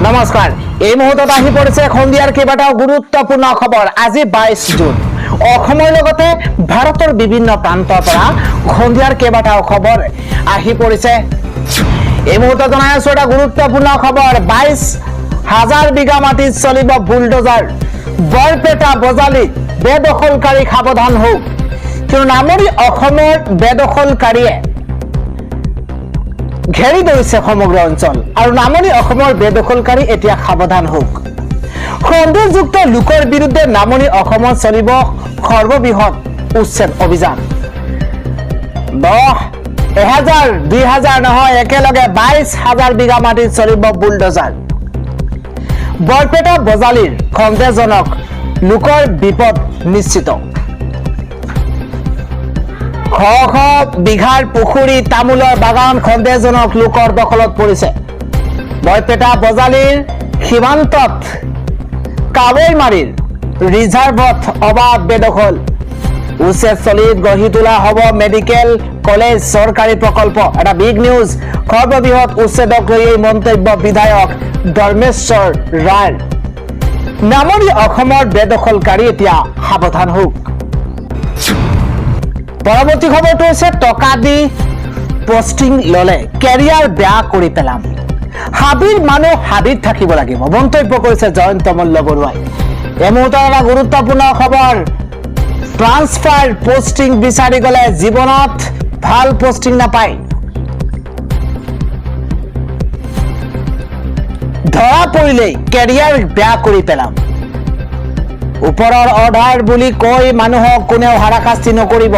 নমস্কাৰ এই মুহূৰ্তত আহি পৰিছে সন্ধিয়াৰ কেইবাটাও গুৰুত্বপূৰ্ণ খবৰ। আজি 22 জুন। অসমৰ লগতে ভাৰতৰ বিভিন্ন প্ৰান্তৰ পৰা সন্ধিয়াৰ কেইবাটাও খবৰ আহি পৰিছে। এই মুহূৰ্তত জনাই আছো এটা গুৰুত্বপূৰ্ণ খবৰ। 22,000 বিঘা মাটিত চলিব বুলডোজাৰ। বৰপেটা বজালীত বেদখলকাৰী সাৱধান হওক, কিয়নো নামনি অসমৰ বেদখলকাৰীয়ে ঘেৰি ধৰিছে সমগ্ৰ অঞ্চল আৰু নামনি অসমৰ বেদখলকাৰী এতিয়া সাৱধান হওক। সন্দেহযুক্ত লোকৰ বিৰুদ্ধে নামনি অসমত চলিব সৰ্ববৃহৎ উচ্ছেদ অভিযান। 10,000, 2,000 নহয়, একেলগে 22,000 বিঘা মাটিত চলিব বুলডোজাৰ। বৰপেটা বজালীৰ সন্দেহজনক লোকৰ বিপদ নিশ্চিত। শ শ বিঘাৰ পুখুৰী তামোলৰ বাগান সন্দেহজনক লোকৰ দখলত পৰিছে। বৰপেটা বজালীৰ সীমান্তত কাৱৈমাৰীৰ ৰিজাৰ্ভত অবাধ বেদখল। উচ্ছেদস্থলীত গঢ়ি তোলা হ'ব মেডিকেল কলেজ চৰকাৰী প্ৰকল্প। এটা বিগ নিউজ। সৰ্ববৃহৎ উচ্ছেদক লৈ এই মন্তব্য বিধায়ক ধৰ্মেশ্বৰ ৰায়ৰ। নামনি অসমৰ বেদখলকাৰী এতিয়া সাৱধান হওক। পৰৱৰ্তী খবৰটো হৈছে টকা দি পোষ্টিং ললে কেৰিয়াৰ বেয়া কৰি পেলাম। হাবিৰ মানুহ হাবিত থাকিব লাগিব, মন্তব্য কৰিছে জয়ন্ত মল্ল বৰুৱাই। এই মুহূৰ্তত এটা গুৰুত্বপূৰ্ণ খবৰ। ট্ৰান্সফাৰ পোষ্টিং বিচাৰি গলে জীৱনত ভাল পোষ্টিং নাপায়। ধৰা পৰিলেই কেৰিয়াৰ বেয়া কৰি পেলাম। ওপৰৰ অৰ্ডাৰ বুলি কৈ মানুহক কোনেও হাৰাশাস্তি নকৰিব।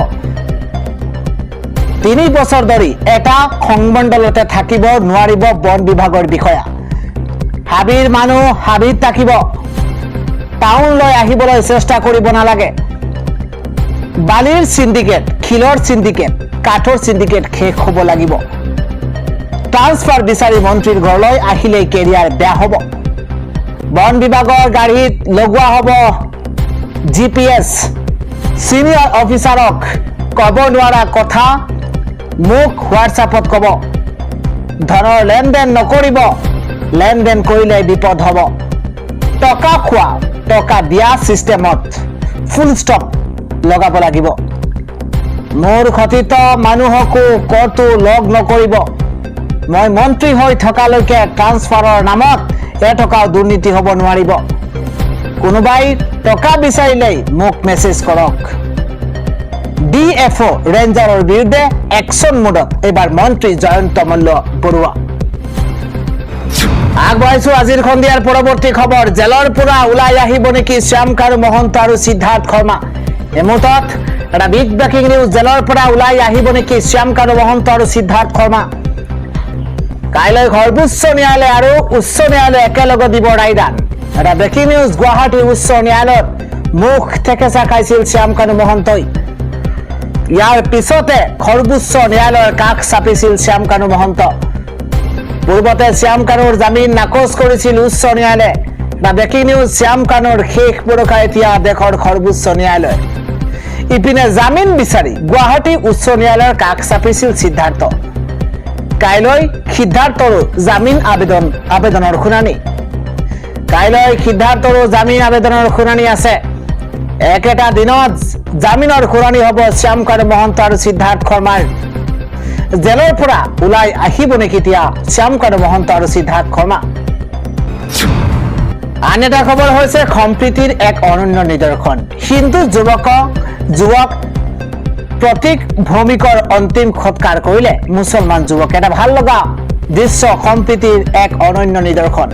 3 বছৰ ধৰি এটা সংমণ্ডলতে থাকিব নোৱাৰিব বন বিভাগৰ বিষয়া। হাবিৰ মানুহ হাবিত থাকিব। টাউনলৈ আহিবলৈ চেষ্টা কৰিব নালাগে। বালিৰ সিন্ডিকেট, শিলৰ সিন্ডিকেট, কাঠৰ সিন্ডিকেট শেষ হ'ব লাগিব। ট্ৰান্সফাৰ বিচাৰি মন্ত্ৰীৰ ঘৰলৈ আহিলেই কেৰিয়াৰ বেয়া হ'ব। বন বিভাগৰ গাড়ীত লগোৱা হ'ব GPS। চিনিয়ৰ অফিচাৰক ক'ব নোৱাৰা কথা মোক হোৱাটছআপত ক'ব। ধনৰ লেনদেন নকৰিব, লেনদেন কৰিলে বিপদ হ'ব। টকা খোৱা, টকা দিয়া চিষ্টেমত ফুল ষ্টপ লগাব লাগিব। মোৰ খতিত মানুহকো ক'তো লগ নকৰিব। মই মন্ত্ৰী হৈ থকালৈকে ট্ৰান্সফাৰৰ নামত এটকাও দুৰ্নীতি হ'ব নোৱাৰিব। কোনোবাই টকা বিচাৰিলেই মোক মেছেজ কৰক। DFO ৰেঞ্জাৰৰ বিৰুদ্ধে একশ্যন মোডত এইবাৰ মন্ত্ৰী জয়ন্ত মল্ল বৰুৱা। আগবঢ়াইছো আজিৰ সন্ধিয়াৰ পৰৱৰ্তী খবৰ। জেলৰ পৰা ওলাই আহিব নেকি শ্যামকানু মহন্ত আৰু সিদ্ধাৰ্থ শৰ্মা। এই মুহূৰ্তত এটা বিগ ব্ৰেকিং নিউজ। জেলৰ পৰা ওলাই আহিব নেকি শ্যামকানু মহন্ত আৰু সিদ্ধাৰ্থ শৰ্মা। কাইলৈ সৰ্বোচ্চ ন্যায়ালয় আৰু উচ্চ ন্যায়ালয়ে একেলগে দিব ৰায়দান। এটা ব্ৰেকিং নিউজ। গুৱাহাটী উচ্চ ন্যায়ালয়ত মুখ থেকেচা খাইছিল শ্যামকানু মহন্তই। ইয়াৰ পিছতে সৰ্বোচ্চ ন্যায়ালয়ৰ কাষ চাপিছিল শ্যামকানু মহন্ত। পূৰ্বতে শ্যামকানুৰ জামিন নাকচ কৰিছিল উচ্চ ন্যায়ালয়ে। এটা ব্ৰেকিং নিউজ। শ্যামকানুৰ শেষ ভৰসা এতিয়া দেশৰ সৰ্বোচ্চ ন্যায়ালয়। ইপিনে জামিন বিচাৰি গুৱাহাটী উচ্চ ন্যায়ালয়ৰ কাষ চাপিছিল সিদ্ধাৰ্থ। কাইলৈ সিদ্ধাৰ্থৰো জামিন আবেদনৰ শুনানি। কাইলৈ সিদ্ধাৰ্থৰো জামিন আবেদনৰ শুনানি আছে। একেটা দিনত জামিনৰ শুনানি হ'ব শ্যামকানু মহন্ত আৰু সিদ্ধাৰ্থ শৰ্মাৰ। জেলৰ পৰা ওলাই আহিব নেকি এতিয়া শ্যামকানু মহন্ত আৰু সিদ্ধাৰ্থ শৰ্মা। আন এটা খবৰ হৈছে সম্প্ৰীতিৰ এক অনন্য নিদৰ্শন। হিন্দু যুৱক প্ৰতীক ভৌমিকৰ অন্তিম সৎকাৰ কৰিলে মুছলমান যুৱকে। এটা ভাল লগা দৃশ্য, সম্প্ৰীতিৰ এক অনন্য নিদৰ্শন।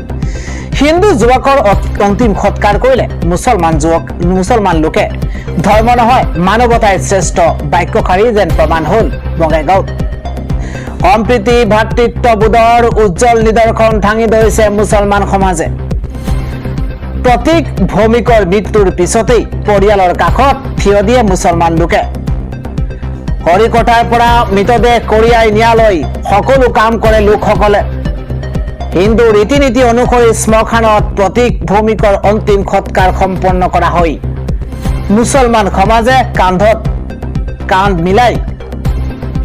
হিন্দু যুৱকৰ অন্তিম সৎকাৰ কৰিলে মুছলমান লোকে। ধৰ্ম নহয়, মানৱতাই শ্ৰেষ্ঠ বাক্যশাৰী যেন প্ৰমাণ হ'ল বঙাইগাঁৱত। সম্প্ৰীতি ভাতৃত্ববোধৰ উজ্জ্বল নিদৰ্শন দাঙি ধৰিছে মুছলমান সমাজে। প্ৰতীক ভৌমিকৰ মৃত্যুৰ পিছতেই পৰিয়ালৰ কাষত থিয় দিয়ে মুছলমান লোকে। হৰিকটাৰ পৰা মৃতদেহ কঢ়িয়াই নিয়ালৈ সকলো কাম কৰে লোকসকলে। হিন্দু ৰীতি নীতি অনুসৰি শ্মশানত প্ৰতীক ভৌমিকৰ অন্তিম সৎকাৰ সম্পন্ন কৰা হয়। মুছলমান সমাজে কান্ধত কান্ধ মিলাই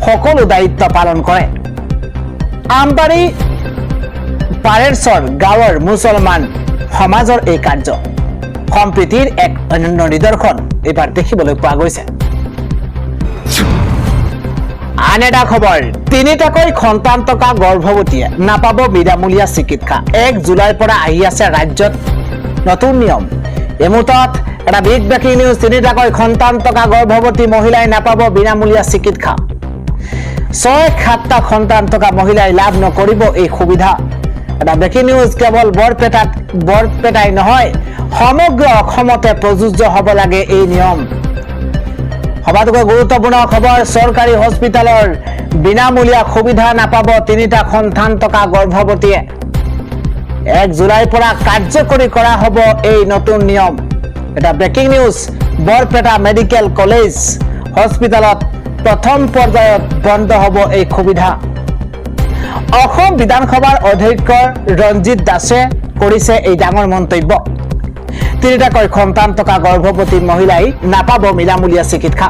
সকলো দায়িত্ব পালন কৰে। আমবাৰী পাৰেৰছৰ গাঁৱৰ মুছলমান সমাজৰ এই কাৰ্য সম্প্ৰীতিৰ এক অনন্য নিদৰ্শন এইবাৰ দেখিবলৈ পোৱা গৈছে। আন এটা খবৰ, তিনিটাকৈ সন্তান থকা গৰ্ভৱতীয়ে নাপাব বিনামূলীয়া চিকিৎসা। 1 জুলাইৰ পৰা আহি আছে ৰাজ্যত নতুন নিয়ম। এই মুহূৰ্তত এটা বিগ ব্ৰেকিং নিউজ, তিনিটাকৈ সন্তান থকা গৰ্ভৱতী মহিলাই নাপাব বিনামূলীয়া চিকিৎসা। 6-7টা সন্তান থকা মহিলাই লাভ নকৰিব এই সুবিধা। এটা ব্ৰেকিং নিউজ, কেৱল বৰপেটাই নহয় সমগ্ৰ অসমতে প্ৰযোজ্য হ'ব লাগে এই নিয়ম। সবাতোকৈ গুৰুত্বপূৰ্ণ খবৰ, চৰকাৰী হস্পিটেলৰ বিনামূলীয়া সুবিধা নাপাব 3টা সন্তান থকা গৰ্ভৱতীয়ে। 1 জুলাইৰ পৰা কাৰ্যকৰী কৰা হ'ব এই নতুন নিয়ম। এটা breaking news, Barpeta medical college হস্পিটেলত প্ৰথম পৰ্যায়ত বন্ধ হ'ব এই সুবিধা। অসম বিধানসভাৰ অধ্যক্ষ ৰঞ্জিত দাসে কৰিছে এই ডাঙৰ মন্তব্য। 3টাকৈ সন্তান থকা গৰ্ভৱতী মহিলাই নাপাব বিনামূলীয়া চিকিৎসা।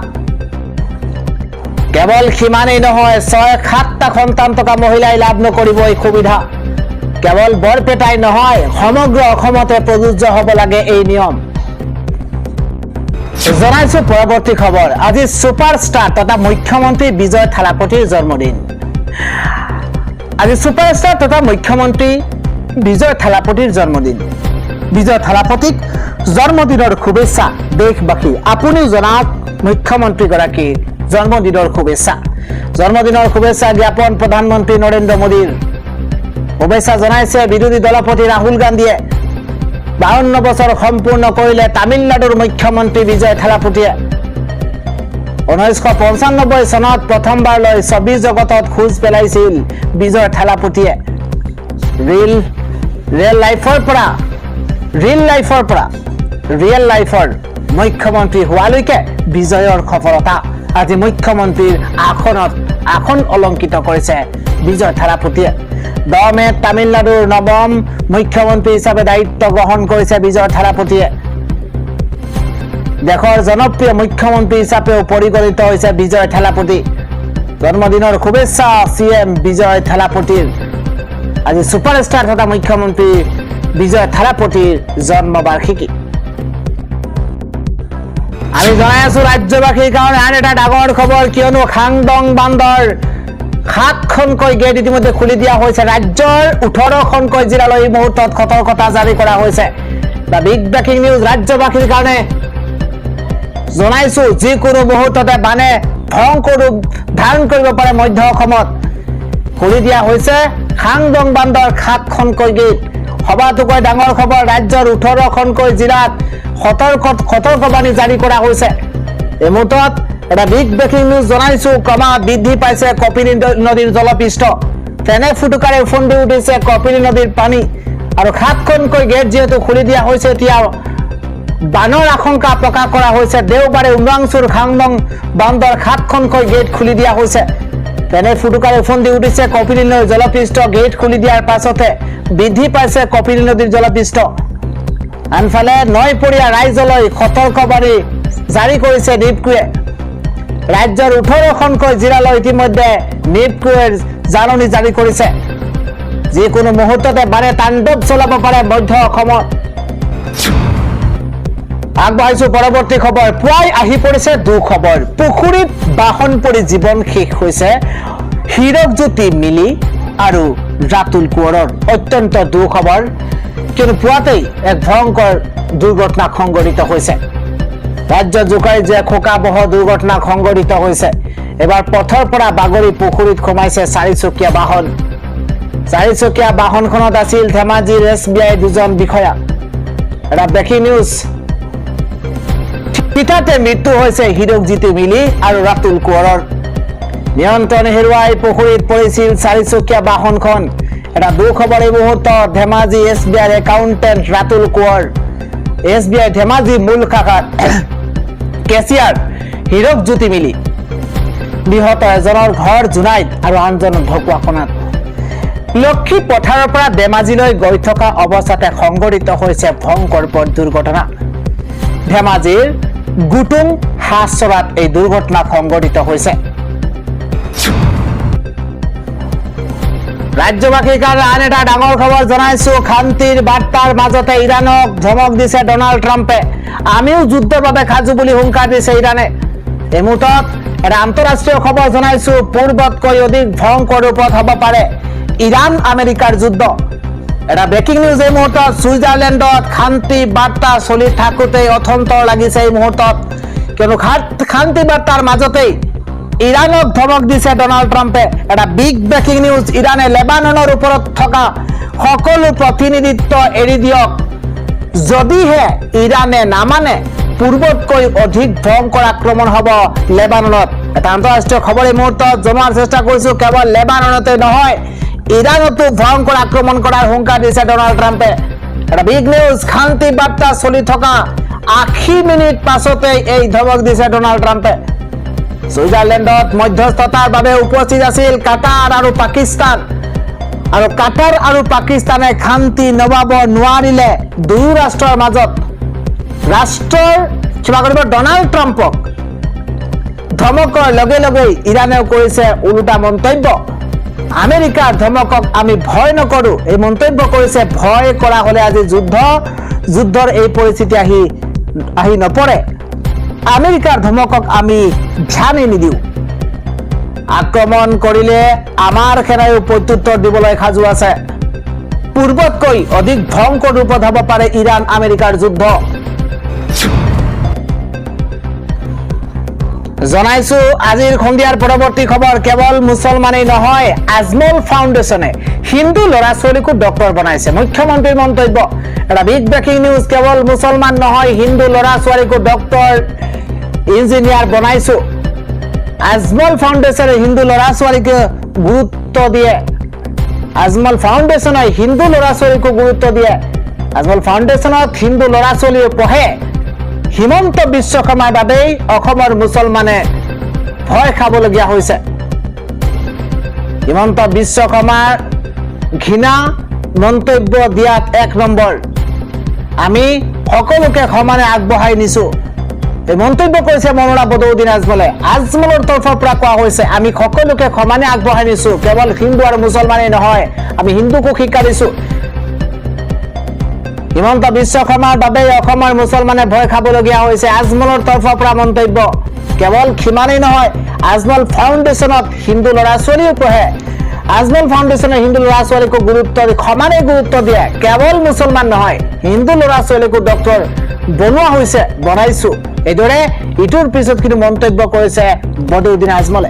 কেৱল সিমানেই নহয়, 6-7টা সন্তান থকা মহিলাই লাভ নকৰিব এই সুবিধা। কেৱল বৰপেটাই নহয় সমগ্ৰ অসমতে প্ৰযোজ্য হ'ব লাগে এই নিয়ম। জনাইছো পৰৱৰ্তী খবৰ, আজি ছুপাৰষ্টাৰ তথা মুখ্যমন্ত্ৰী বিজয় থালাপতিৰ জন্মদিন। আজি ছুপাৰষ্টাৰ তথা মুখ্যমন্ত্ৰী বিজয় থালাপতিৰ জন্মদিন। বিজয় থালাপতিক জন্মদিনৰ শুভেচ্ছা দেশবাসী। আপুনি জনাওক মুখ্যমন্ত্ৰীগৰাকীৰ জন্মদিনৰ শুভেচ্ছা। জন্মদিনৰ শুভেচ্ছা জ্ঞাপন প্ৰধানমন্ত্ৰী নৰেন্দ্ৰ মোদীৰ। শুভেচ্ছা জনাইছে বিৰোধী দলপতি ৰাহুল গান্ধীয়ে। 52 বছৰ সম্পূৰ্ণ কৰিলে তামিলনাডুৰ মুখ্যমন্ত্ৰী বিজয় থালাপতিয়ে। 1995 চনত প্ৰথমবাৰলৈ ছবি জগতত খোজ পেলাইছিল বিজয় থালাপতিয়ে। ৰিয়েল লাইফৰ মুখ্যমন্ত্ৰী হোৱালৈকে বিজয়ৰ সফলতা। আজি মুখ্যমন্ত্ৰীৰ আসন অলংকিত কৰিছে বিজয় থালাপতিয়ে। 10 মেত তামিলনাডুৰ 9ম মুখ্যমন্ত্ৰী হিচাপে দায়িত্ব গ্ৰহণ কৰিছে বিজয় থালাপতিয়ে। দেশৰ জনপ্ৰিয় মুখ্যমন্ত্ৰী হিচাপেও পৰিগণিত হৈছে বিজয় থালাপতি। জন্মদিনৰ শুভেচ্ছা CM বিজয় থালাপতিৰ। আজি ছুপাৰষ্টাৰ তথা মুখ্যমন্ত্ৰী বিজয় থালাপতিৰ জন্মবাৰ্ষিকী। আমি জনাই আছো ৰাজ্যবাসীৰ কাৰণে আন এটা ডাঙৰ খবৰ, কিয়নো খাংডং বান্ধৰ 7খনকৈ গেট ইতিমধ্যে খুলি দিয়া হৈছে। ৰাজ্যৰ 18খনকৈ জিলালৈ এই মুহূৰ্তত সতৰ্কতা জাৰি কৰা হৈছে। দ্য বিগ ব্ৰেকিং নিউজ, ৰাজ্যবাসীৰ কাৰণে জনাইছো যিকোনো মুহূৰ্ততে বানে ভয়ংকৰ ৰূপ ধাৰণ কৰিব পাৰে মধ্য অসমত। খুলি দিয়া হৈছে খাংডং বান্ধৰ 7খনকৈ গেট। সবাতোকৈ ডাঙৰ খবৰ, ৰাজ্যৰ 18খনকৈ জিলাত সতৰ্কবাণী জাৰি কৰা হৈছে। এই মুহূৰ্তত এটা বিগ ব্ৰেকিং নিউজ জনাইছো, ক্ৰমাৎ বৃদ্ধি পাইছে কপিলী নদীৰ জলপৃষ্ঠ। তেনে ফুটুকাৰে উফন্দি উঠিছে কপিলী নদীৰ পানী। আৰু 7খনকৈ গেট যিহেতু খুলি দিয়া হৈছে, এতিয়া বানৰ আশংকা প্ৰকাশ কৰা হৈছে। দেওবাৰে উমৰাংচুৰ খাংডং বান্ধৰ 7খনকৈ গেট খুলি দিয়া হৈছে। তেনে ফুটুকাৰে উফন্দি উঠিছে কপিলী নদীৰ জলপৃষ্ঠ। গেট খুলি দিয়াৰ পাছতে বৃদ্ধি পাইছে কপিলী নদীৰ জলপৃষ্ঠ। আনফালে নৈপৰীয়া ৰাইজলৈ সতৰ্কবাণী জাৰি কৰিছে নিপকোৱে। ৰাজ্যৰ 18খনকৈ জিলালৈ ইতিমধ্যে নিপকোৱে জাননী জাৰি কৰিছে। যিকোনো মুহূৰ্ততে বানে তাণ্ডৱ চলাব পাৰে মধ্য অসমত। আগবাঢ়িছো পৰৱৰ্তী খবৰ, পুৱাই আহি পৰিছে দুখবৰ। পুখুৰীত বাহন পৰি জীৱন শেষ হৈছে হীৰকজ্যোতি মিলি আৰু ৰাতুল কোঁৱৰৰ। অত্যন্ত দুখবৰ, কিন্তু পুৱাতেই এক ভয়ংকৰ দুৰ্ঘটনা সংঘটিত হৈছে। ৰাজ্য জোকাৰি যে শোকাবহ দুৰ্ঘটনা সংঘটিত হৈছে। এবাৰ পথৰ পৰা বাগৰি পুখুৰীত সোমাইছে 4চকীয়া বাহন। 4চকীয়া বাহনখনত আছিল ধেমাজিৰ SBI 2জন বিষয়া। এটা ব্ৰেকিং নিউজ, পিতাতে মৃত্যু হৈছে হীৰকজ্যোতি মিলি আৰু ৰাতুল কোঁৱৰৰ। নিয়ন্ত্ৰণ হেৰুৱাই পুখুৰীত পৰিছিল 4চকীয়া বাহনখন। এটা দুখবৰ এই মুহূৰ্তত, ধেমাজি SBIৰ একাউণ্টেণ্ট ৰাতুল কোঁৱৰ, SBI ধেমাজি মূল শাখাৰ কেচিয়াৰ হীৰকজ্যোতি মিলি। নিহত এজনৰ ঘৰ জোনাইত আৰু আনজনৰ ঢকুৱাখনাত। লক্ষী পথাৰৰ পৰা ধেমাজিলৈ গৈ থকা অৱস্থাতে সংঘটিত হৈছে ভয়ংকৰ পথ দুৰ্ঘটনা। ধেমাজিৰ গুটুং হাঁহচৰাত এই দুৰ্ঘটনা সংঘটিত হৈছে। ৰাজ্যবাসীৰ কাৰণে আন এটা ডাঙৰ খবৰ জনাইছো। শান্তিৰ বাৰ্তাৰ মাজতে ইৰাণক ধমক দিছে ডনাল্ড ট্ৰাম্পে। আমিও যুদ্ধৰ বাবে সাজু বুলি হুংকাৰ দিছে ইৰাণে। এই মুহূৰ্তত এটা আন্তঃৰাষ্ট্ৰীয় খবৰ জনাইছো। পূৰ্বতকৈ অধিক ভয়ংকৰ ৰূপত হ'ব পাৰে ইৰাণ আমেৰিকাৰ যুদ্ধ। এটা ব্ৰেকিং নিউজ এই মুহূৰ্তত। ছুইজাৰলেণ্ডত শান্তি বাৰ্তা চলি থাকোঁতেই অথন্তৰ লাগিছে এই মুহূৰ্তত, কিয়নো শান্তি বাৰ্তাৰ মাজতেই ইৰাণক ধমক দিছে ডনাল্ড ট্ৰাম্পে। এটা বিগ ব্ৰেকিং নিউজ। ইৰাণে লেবাননৰ ওপৰত থকা সকলো প্ৰতিনিধিত্ব এৰি দিয়ক। যদিহে ইৰাণে নামানে পূৰ্বতকৈ অধিক ভয়ংকৰ আক্ৰমণ হ'ব লেবাননত। এটা আন্তঃৰাষ্ট্ৰীয় খবৰ এই মুহূৰ্তত জনোৱাৰ চেষ্টা কৰিছো। কেৱল লেবাননতে নহয়, ইৰাণতো ভয়ংকৰ আক্ৰমণ কৰাৰ হুংকাৰ দিছে ডনাল্ড ট্ৰাম্পে। এটা বিগ নিউজ। শান্তি বাৰ্তা চলি থকা 80 মিনিট পাছতে এই ধমক দিছে ডনাল্ড ট্ৰাম্পে। ছুইজাৰলেণ্ডত মধ্যস্থতাৰ বাবে উপস্থিত আছিল কাটাৰ আৰু পাকিস্তান, আৰু কাটাৰ আৰু পাকিস্তানে শান্তি নবাব নোৱাৰিলে দুয়ো ৰাষ্ট্ৰৰ মাজত। ৰাষ্ট্ৰৰ ক্ষমা কৰিব ডনাল্ড ট্ৰাম্পক ধমকৰ লগে লগেই ইৰাণেও কৰিছে ওলোটা মন্তব্য। আমেৰিকাৰ ধমকক আমি ভয় নকৰো, এই মন্তব্য কৰিছে। ভয় কৰা হলে আজি যুদ্ধৰ এই পৰিস্থিতি আহি নপৰে। আমেৰিকাৰ ধমকক আমি ধ্যানেই নিদিওঁ। আক্ৰমণ কৰিলে আমাৰ সেনাইও প্ৰত্যুত্তৰ দিবলৈ সাজু আছে। পূৰ্বতকৈ অধিক ভয়ংকৰ ৰূপত হ'ব পাৰে ইৰাণ আমেৰিকাৰ যুদ্ধ। জনাইছো আজিৰ সন্ধিয়াৰ পৰৱৰ্তী খবৰ। কেৱল মুছলমানেই নহয়, আজমল ফাউণ্ডেশ্যনে হিন্দু ল'ৰা ছোৱালীকো ডক্টৰ বনাইছে। মুখ্যমন্ত্ৰীৰ মন্তব্য। এটা বিগ ব্ৰেকিং নিউজ। কেৱল মুছলমান নহয়, হিন্দু ল'ৰা ছোৱালীকো ডক্টৰ ইঞ্জিনিয়াৰ বনাইছো। আজমল ফাউণ্ডেশ্যনে হিন্দু ল'ৰা ছোৱালীকে গুৰুত্ব দিয়ে। আজমল ফাউণ্ডেশ্যনে হিন্দু ল'ৰা ছোৱালীকো গুৰুত্ব দিয়ে। আজমল ফাউণ্ডেশ্যনত হিন্দু ল'ৰা ছোৱালীও পঢ়ে। হিমন্ত বিশ্ব শৰ্মাৰ বাবেই অসমৰ মুছলমানে ভয় খাবলগীয়া হৈছে। হিমন্ত বিশ্ব শৰ্মাৰ ঘৃণা মন্তব্য দিয়াত 1 নম্বৰ। আমি সকলোকে সমানে আগবঢ়াই নিছো, এই মন্তব্য কৰিছে মৌলানা বদৰুদ্দিন আজমলে। আজমলৰ তৰফৰ পৰা কোৱা হৈছে আমি সকলোকে সমানে আগবঢ়াই নিছো, কেৱল হিন্দু আৰু মুছলমানেই নহয়, আমি হিন্দুকো শিক্ষা দিছো। হিমন্ত বিশ্ব শৰ্মাৰ বাবে অসমৰ মুছলমানে ভয় খাবলগীয়া হৈছে। আজমলৰ তৰফৰ পৰা মন্তব্য। কেৱল সিমানেই নহয়, আজমল ফাউণ্ডেশ্যনত হিন্দু ল'ৰা ছোৱালীও পঢ়ে। আজমল ফাউণ্ডেশ্যনে হিন্দু ল'ৰা ছোৱালীকো সমানে গুৰুত্ব দিয়ে। কেৱল মুছলমান নহয়, হিন্দু ল'ৰা ছোৱালীকো ডক্টৰ বনোৱা হৈছে, বনাইছো। এইদৰে ইটোৰ পিছত কিন্তু মন্তব্য কৰিছে বদৰুদ্দিন আজমলে।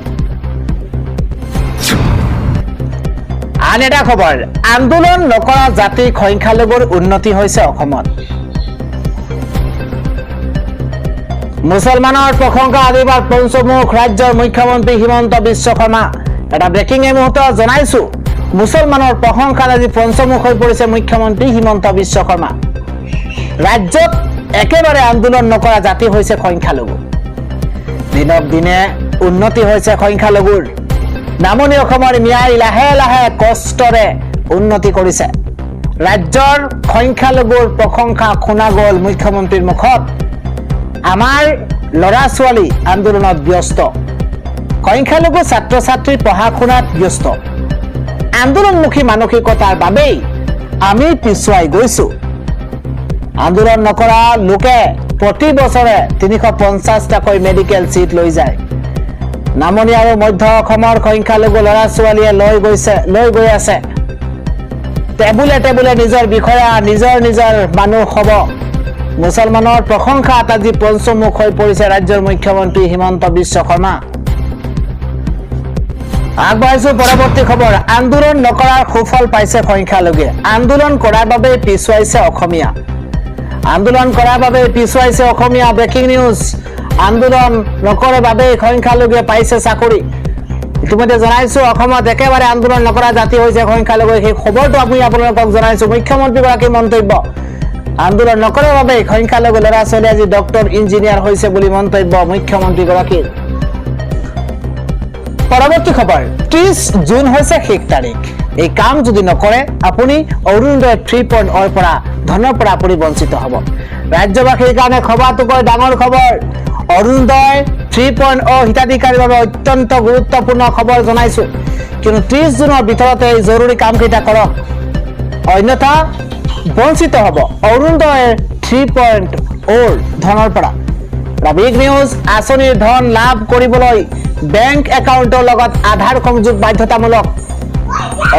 আন এটা খবৰ। আন্দোলন নকৰা জাতিৰ সংখ্যালঘুৰ উন্নতি হৈছে অসমত। মুছলমানৰ প্ৰশংসা আদিবাৰ পঞ্চমুখ ৰাজ্যৰ মুখ্যমন্ত্ৰী হিমন্ত বিশ্ব শৰ্মা। এটা ব্ৰেকিং এই মুহূৰ্তত জনাইছো। মুছলমানৰ প্ৰশংসাত আজি পঞ্চমুখ হৈ পৰিছে মুখ্যমন্ত্ৰী হিমন্ত বিশ্ব শৰ্মা। ৰাজ্যত একেবাৰে আন্দোলন নকৰা জাতি হৈছে সংখ্যালঘু। দিনক দিনে উন্নতি হৈছে সংখ্যালঘুৰ। নামনি অসমৰ মিয়াই লাহে লাহে কষ্টৰে উন্নতি কৰিছে। ৰাজ্যৰ সংখ্যালঘুৰ প্ৰশংসা শুনা গ'ল মুখ্যমন্ত্ৰীৰ মুখত। আমাৰ ল'ৰা ছোৱালী আন্দোলনত ব্যস্ত। সংখ্যালঘু ছাত্ৰ ছাত্ৰী পঢ়া শুনাত ব্যস্ত। আন্দোলনমুখী মানসিকতাৰ বাবেই আমি পিছুৱাই গৈছো। আন্দোলন নকৰা লোকে প্ৰতি বছৰে 350টাকৈ মেডিকেল চিট লৈ যায়। নামনি আৰু মধ্য অসমৰ সংখ্যালঘু ল'ৰা ছোৱালীয়ে লৈ গৈ আছে। টেবুলে টেবুলে নিজৰ বিষয়া, নিজৰ মানুহ হ'ব। মুছলমানৰ প্ৰশংসাত আজি পঞ্চমুখ হৈ পৰিছে ৰাজ্যৰ মুখ্যমন্ত্ৰী হিমন্ত বিশ্ব শৰ্মা। আগবাঢ়িছো পৰৱৰ্তী খবৰ। আন্দোলন নকৰাৰ সুফল পাইছে সংখ্যালঘুৱে। আন্দোলন কৰাৰ বাবে পিছুৱাইছে অসমীয়া। আন্দোলন কৰাৰ বাবে পিছুৱাইছে অসমীয়া। Breaking news. আন্দোলন নকৰাৰ বাবে সংখ্যালঘুৱে পাইছে চাকৰি। ইতিমধ্যে জনাইছো অসমত একেবাৰে আন্দোলন নকৰা জাতি হৈছে সংখ্যালঘু। সেই খবৰটো আমি আপোনালোকক জনাইছো। মুখ্যমন্ত্ৰীগৰাকীৰ মন্তব্য। আন্দোলন নকৰাৰ বাবে সংখ্যালঘু ল'ৰা ছোৱালী আজি ডক্টৰ ইঞ্জিনিয়াৰ হৈছে বুলি মন্তব্য মুখ্যমন্ত্ৰীগৰাকীৰ। পৰৱৰ্তী খবৰ। 30 জুন হৈছে শেষ তাৰিখ। এই কাম যদি নকৰে আপুনি অৰুণোদয় 3.0 পৰা ধনৰ পৰা আপুনি বঞ্চিত হ'ব। ৰাজ্যবাসীৰ কাৰণে খবৰটোকৈ ডাঙৰ খবৰ। অৰুণোদয় 3.0 হিতাধিকাৰীৰ বাবে অত্যন্ত গুৰুত্বপূৰ্ণ খবৰ জনাইছো। কিন্তু 30 জুনৰ ভিতৰতে এই জৰুৰী কামকেইটা কৰক, অন্যথা বঞ্চিত হ'ব অৰুণোদয়ৰ 3.0 ধনৰ পৰা। বিগ নিউজ আঁচনিৰ ধন লাভ কৰিবলৈ বেংক একাউণ্টৰ লগত আধাৰ সংযোগ বাধ্যতামূলক।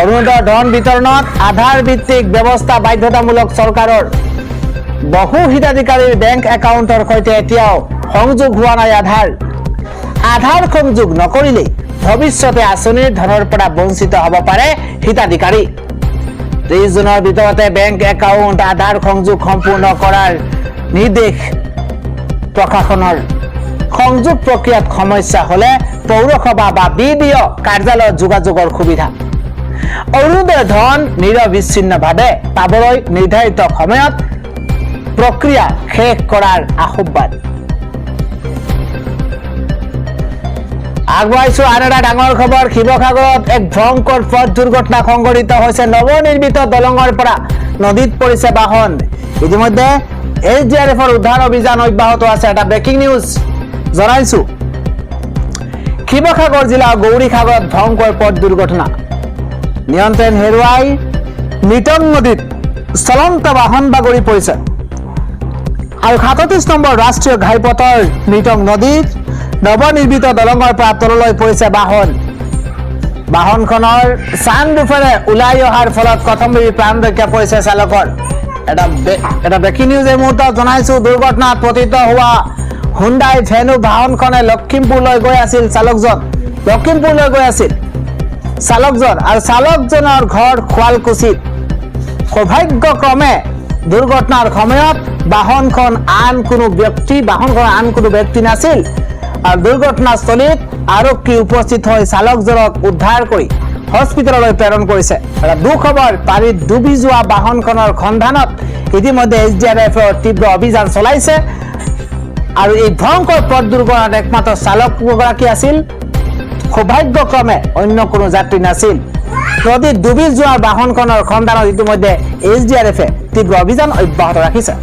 অৰুণোদয়ৰ ধন বিতৰণত আধাৰ ভিত্তিক ব্যৱস্থা বাধ্যতামূলক চৰকাৰৰ। বহু হিতাধিকাৰীৰ বেংক একাউণ্টৰ সৈতে এতিয়াও সংযোগ হোৱা নাই আধাৰ সংযোগ নকৰিলে ভৱিষ্যতে আঁচনিৰ ধনৰ পৰা বঞ্চিত হ'ব পাৰে হিতাধিকাৰী। 30 জুনৰ ভিতৰতে বেংক একাউণ্ট আধাৰ সংযোগ সম্পূৰ্ণ কৰাৰ নিৰ্দেশ প্ৰশাসনৰ। সংযোগ প্ৰক্ৰিয়াত সমস্যা হ'লে পৌৰসভা বা BDO কাৰ্যালয়ত যোগাযোগৰ সুবিধা। অৰুণোদয় ধন নিৰবিচ্ছিন্নভাৱে পাবলৈ নিৰ্ধাৰিত সময়ত প্ৰক্ৰিয়া শেষ কৰাৰ আহ্বান। আগবাইছো আন এটা ডাঙৰ খবৰ। শিৱসাগৰত এক ভয়ংকৰ পথ দুৰ্ঘটনা সংঘটিত হৈছে। নৱনিৰ্মিত দলঙৰ পৰা নদীত পৰিছে বাহন। ইতিমধ্যে SDRFৰ উদ্ধাৰ অভিযান অব্যাহত আছে। এটা ব্ৰেকিং নিউজ জনাইছো। শিৱসাগৰ জিলাৰ গৌৰীসাগৰত ভয়ংকৰ পথ দুৰ্ঘটনা। নিয়ন্ত্ৰণ হেৰুৱাই নিতং নদীত চলন্ত বাহন বাগৰি পৰিছে আৰু 37 নম্বৰ ৰাষ্ট্ৰীয় ঘাইপথৰ নিতং নদীত নৱনিৰ্মিত দলঙৰ পৰা তললৈ পৰিছে বাহন। বাহনখনৰ ছানৰুফেৰে ওলাই অহাৰ ফলত কথমপি প্ৰাণ ৰক্ষা পৰিছে চালকৰ। এটা ব্ৰেকিং নিউজ এই মুহূৰ্তত জনাইছো। দুৰ্ঘটনাত পতিত হোৱা হুণ্ডাই ভেনু বাহনখনে লখিমপুৰলৈ গৈ আছিল চালকজন আৰু চালকজনৰ ঘৰ শুৱালকুছিত। সৌভাগ্যক্ৰমে দুৰ্ঘটনাৰ সময়ত বাহনখন আন কোনো ব্যক্তি নাছিল আৰু দুৰ্ঘটনাস্থলীত আৰক্ষী উপস্থিত হৈ চালকজনক উদ্ধাৰ কৰি হস্পিটেললৈ প্ৰেৰণ কৰিছে। দুখবৰ পানীত ডুবি যোৱা বাহনখনৰ সন্ধানত ইতিমধ্যে SDRFৰ তীব্ৰ অভিযান চলাইছে আৰু এই ভয়ংকৰ পথ দুৰ্ঘটনাত একমাত্ৰ চালকগৰাকী আছিল। সৌভাগ্যক্ৰমে অন্য কোনো যাত্ৰী নাছিল। নদীত ডুবি যোৱা বাহনখনৰ সন্ধানত ইতিমধ্যে SDRFে তীব্ৰ অভিযান অব্যাহত ৰাখিছে।